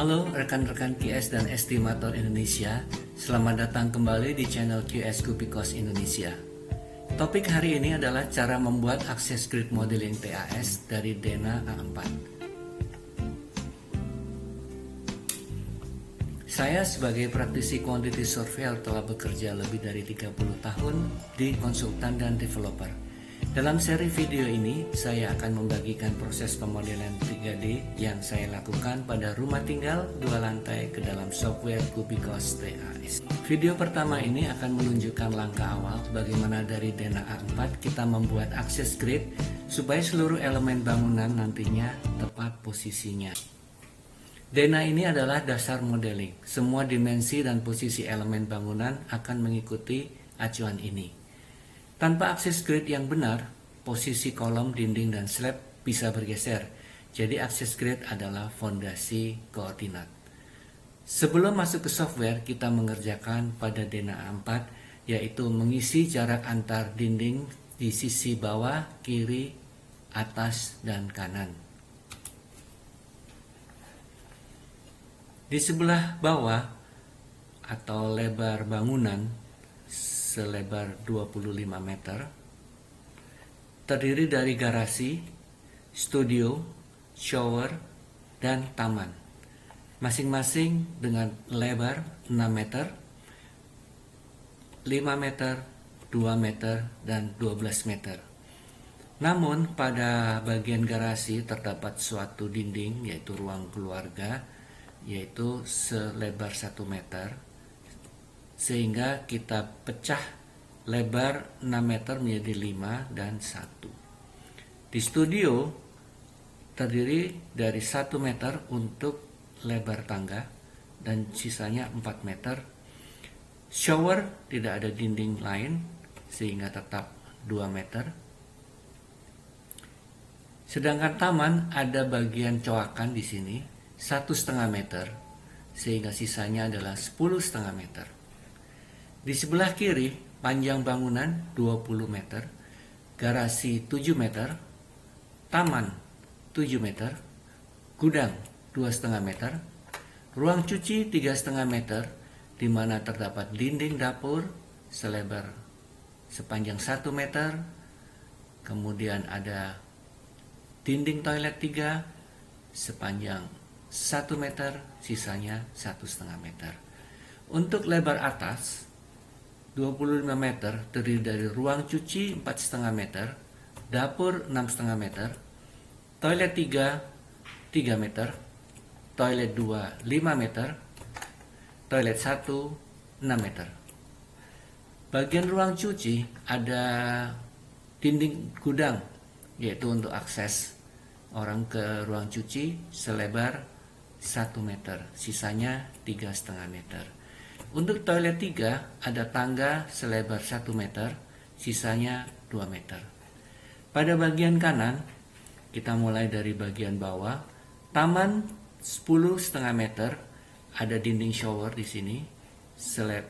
Halo rekan-rekan QS dan estimator Indonesia, selamat datang kembali di channel QS Kubikos Indonesia. Topik hari ini adalah cara membuat akses grid modeling TAS dari Dena A4. Saya sebagai praktisi quantity surveyor telah bekerja lebih dari 30 tahun di konsultan dan developer. Dalam seri video ini, saya akan membagikan proses pemodelan 3D yang saya lakukan pada rumah tinggal 2 lantai ke dalam software Kubikos TAS. Video pertama ini akan menunjukkan langkah awal bagaimana dari Dena A4 kita membuat akses grid supaya seluruh elemen bangunan nantinya tepat posisinya. Dena ini adalah dasar modeling. Semua dimensi dan posisi elemen bangunan akan mengikuti acuan ini. Tanpa akses grid yang benar, posisi kolom, dinding, dan slab bisa bergeser. Jadi akses grid adalah fondasi koordinat. Sebelum masuk ke software, kita mengerjakan pada Dena A4, yaitu mengisi jarak antar dinding di sisi bawah, kiri, atas, dan kanan. Di sebelah bawah atau lebar bangunan selebar 25 meter, terdiri dari garasi, studio, shower, dan taman. Masing-masing dengan lebar 6 meter, 5 meter, 2 meter, dan 12 meter. Namun pada bagian garasi terdapat suatu dinding, yaitu ruang keluarga, yaitu selebar 1 meter, sehingga kita pecah lebar 6 meter menjadi 5 dan 1. Di studio terdiri dari 1 meter untuk lebar tangga dan sisanya 4 meter. Shower tidak ada dinding lain sehingga tetap 2 meter. Sedangkan taman ada bagian coakan di sini 1,5 meter sehingga sisanya adalah 10,5 meter. Di sebelah kiri, panjang bangunan 20 meter, garasi 7 meter, taman 7 meter, gudang 2,5 meter, ruang cuci 3,5 meter, di mana terdapat dinding dapur selebar sepanjang 1 meter, kemudian ada dinding toilet 3 sepanjang 1 meter, sisanya 1,5 meter. Untuk lebar atas 25 meter terdiri dari ruang cuci 4,5 meter, dapur 6,5 meter, toilet 3 meter, toilet 2 5 meter, toilet 1 6 meter. Bagian ruang cuci ada dinding gudang, yaitu untuk akses orang ke ruang cuci selebar 1 meter, sisanya 3,5 meter. Untuk toilet 3 ada tangga selebar 1 meter, sisanya 2 meter. Pada bagian kanan, kita mulai dari bagian bawah, taman 10,5 meter, ada dinding shower di sini,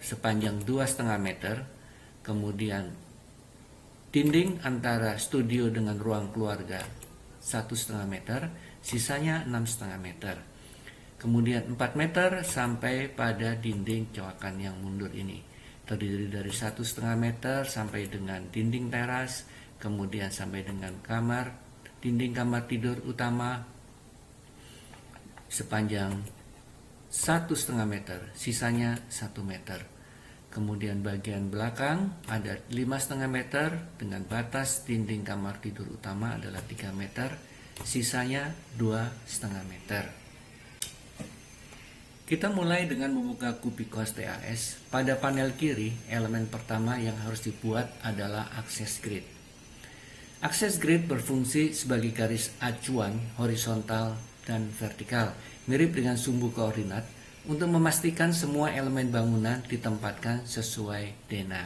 sepanjang 2,5 meter, kemudian dinding antara studio dengan ruang keluarga 1,5 meter, sisanya 6,5 meter. Kemudian 4 meter sampai pada dinding coakan yang mundur ini. Terdiri dari 1,5 meter sampai dengan dinding teras, kemudian sampai dengan dinding kamar tidur utama sepanjang 1,5 meter, sisanya 1 meter. Kemudian bagian belakang ada 5,5 meter dengan batas dinding kamar tidur utama adalah 3 meter, sisanya 2,5 meter. Kita mulai dengan membuka Kubikos TAS. Pada panel kiri, elemen pertama yang harus dibuat adalah akses grid. Akses grid berfungsi sebagai garis acuan horizontal dan vertikal, mirip dengan sumbu koordinat, untuk memastikan semua elemen bangunan ditempatkan sesuai Dena.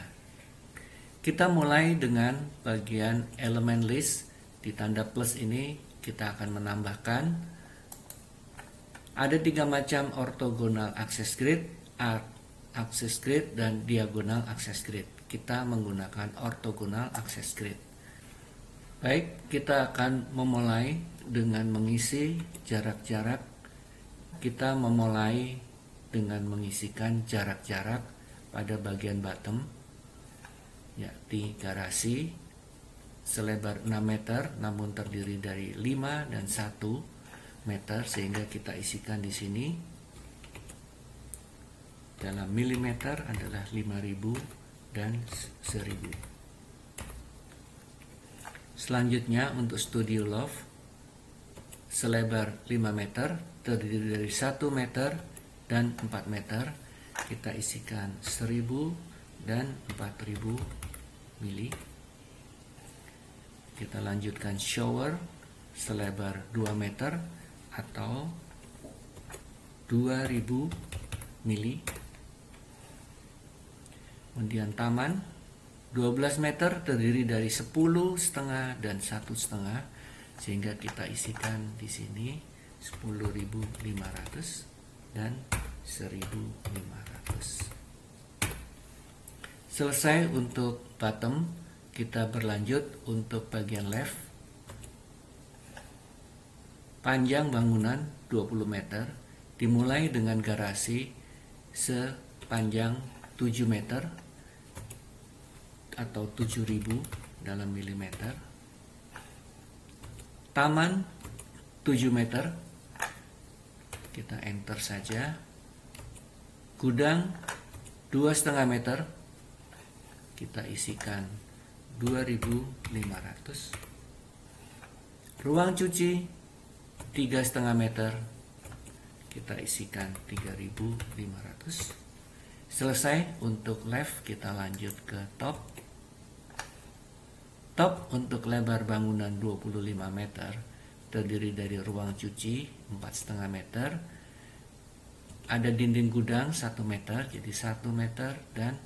Kita mulai dengan bagian elemen list. Di tanda plus ini kita akan menambahkan ada 3 macam ortogonal akses grid, arc akses grid, dan diagonal akses grid. Kita menggunakan ortogonal akses grid. Baik, kita akan memulai dengan mengisi jarak-jarak kita memulai dengan mengisikan jarak-jarak pada bagian bottom, yakni garasi selebar 6 meter namun terdiri dari 5 dan 1 meter, sehingga kita isikan di sini dalam milimeter adalah 5000 dan 1000. Selanjutnya untuk studio loft selebar 5 meter terdiri dari 1 meter dan 4 meter, kita isikan 1000 dan 4000 mili. Kita lanjutkan shower selebar 2 meter atau 2000 mili. Kemudian taman 12 meter terdiri dari 10,5 dan 1,5, sehingga kita isikan di sini 10.500 dan 1.500. Selesai untuk bottom, kita berlanjut untuk bagian left. Panjang bangunan 20 meter, dimulai dengan garasi sepanjang 7 meter atau 7000 dalam milimeter. Taman 7 meter, kita enter saja. Gudang 2,5 meter, kita isikan 2.500. Ruang cuci 3,5 meter, kita isikan 3.500. Selesai untuk left, kita lanjut ke top. Top untuk lebar bangunan 25 meter terdiri dari ruang cuci 4,5 meter, ada dinding gudang 1 meter, jadi 1 meter dan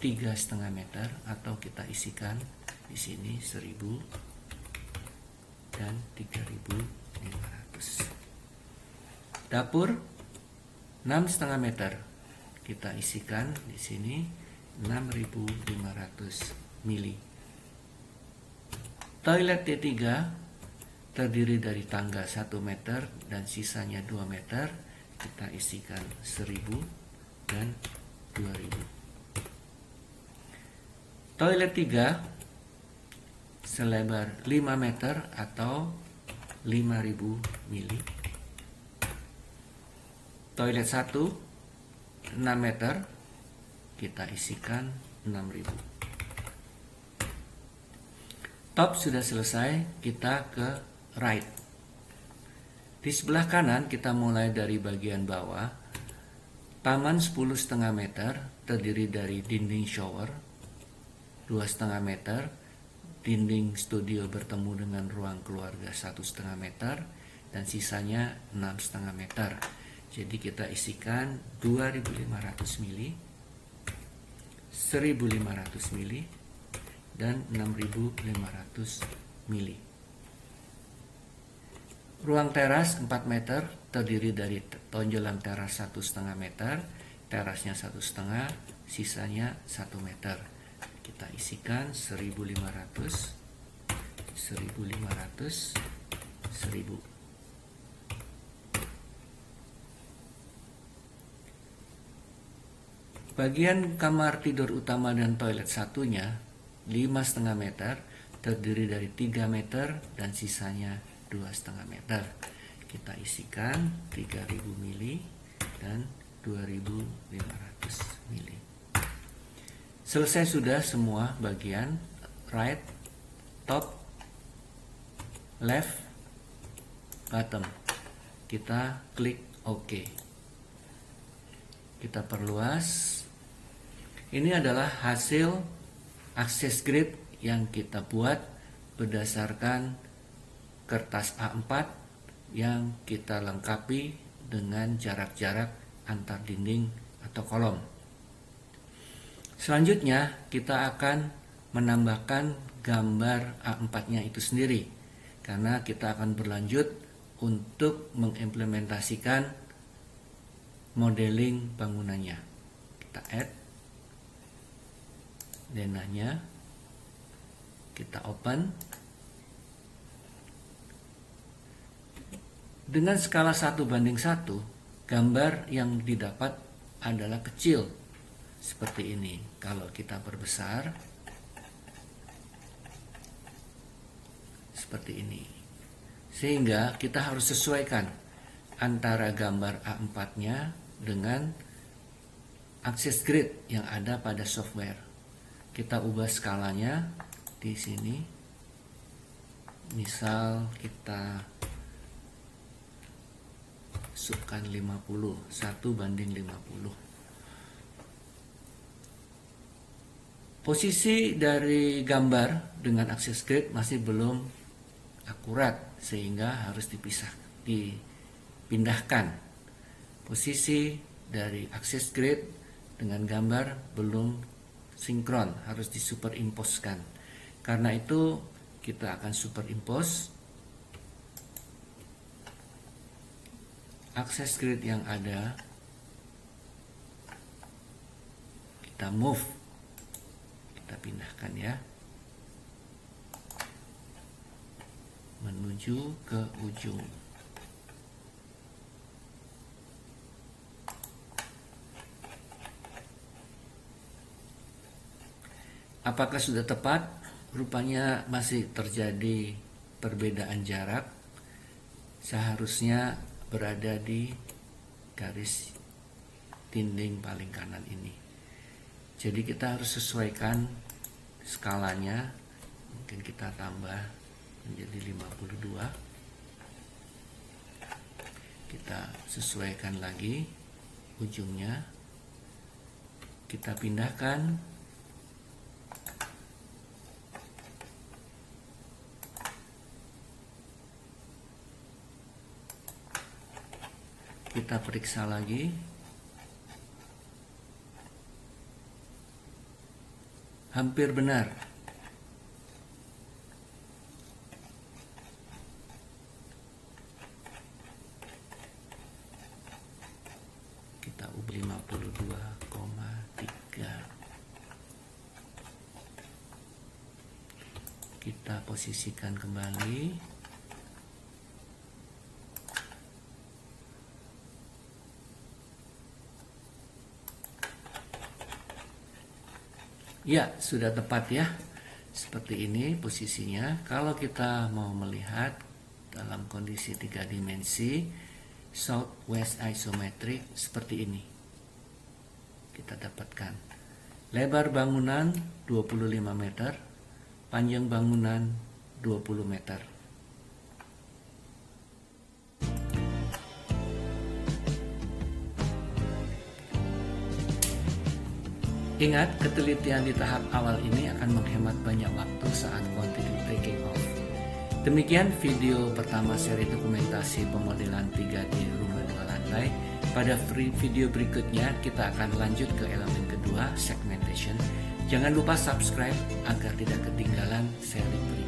3,5 meter, atau kita isikan di sini 1000 dan 3.500. Dapur 6,5 meter, kita isikan di sini 6.500 mili. Toilet T3 terdiri dari tangga 1 meter dan sisanya 2 meter, kita isikan 1000 dan 2000. Toilet 3 selebar 5 meter atau 5000 mili. Toilet 1 6 meter, kita isikan 6000. Top sudah selesai, kita ke right. Di sebelah kanan kita mulai dari bagian bawah. Taman 10,5 meter terdiri dari dinding shower 2,5 meter, dinding studio bertemu dengan ruang keluarga 1,5 meter, dan sisanya 6,5 meter. Jadi kita isikan 2.500 mili, 1.500 mili, dan 6.500 mili. Ruang teras 4 meter terdiri dari tonjolan teras 1,5 meter, terasnya 1,5, sisanya 1 meter. Kita isikan 1.500, 1.500, 1.000. Bagian kamar tidur utama dan toilet satunya 5,5 meter terdiri dari 3 meter dan sisanya 2,5 meter. Kita isikan 3.000 mili dan 2.500 mili. Selesai sudah semua bagian right, top, left, bottom. Kita klik OK. Kita perluas. Ini adalah hasil akses grid yang kita buat berdasarkan kertas A4 yang kita lengkapi dengan jarak-jarak antar dinding atau kolom. Selanjutnya kita akan menambahkan gambar A4-nya itu sendiri, karena kita akan berlanjut untuk mengimplementasikan modeling bangunannya. Kita add denahnya, kita open. Dengan skala 1:1 gambar yang didapat adalah kecil seperti ini. Kalau kita perbesar seperti ini, sehingga kita harus sesuaikan antara gambar A4-nya dengan access grid yang ada pada software. Kita ubah skalanya di sini. Misal kita masukkan 50, 1:50. Posisi dari gambar dengan access grid masih belum akurat, sehingga harus dipindahkan. Posisi dari access grid dengan gambar belum sinkron, harus disuperimposkan. Karena itu kita akan superimpose access grid yang ada, kita move, kita pindahkan ya, menuju ke ujung. Apakah sudah tepat? Rupanya masih terjadi perbedaan jarak. Seharusnya berada di garis dinding paling kanan ini. Jadi kita harus sesuaikan skalanya. Mungkin kita tambah menjadi 52. Kita sesuaikan lagi ujungnya. Kita pindahkan. Kita periksa lagi. Hampir benar. Kita ubah 52,3. Kita posisikan kembali. Ya, sudah tepat ya. Seperti ini posisinya. Kalau kita mau melihat dalam kondisi 3 dimensi, southwest isometric seperti ini. Kita dapatkan lebar bangunan 25 meter, panjang bangunan 20 meter. Ingat, ketelitian di tahap awal ini akan menghemat banyak waktu saat quantity taking off. Demikian video pertama seri dokumentasi pemodelan 3D rumah 2 lantai. Pada video berikutnya kita akan lanjut ke elemen kedua, segmentation. Jangan lupa subscribe agar tidak ketinggalan seri berikutnya.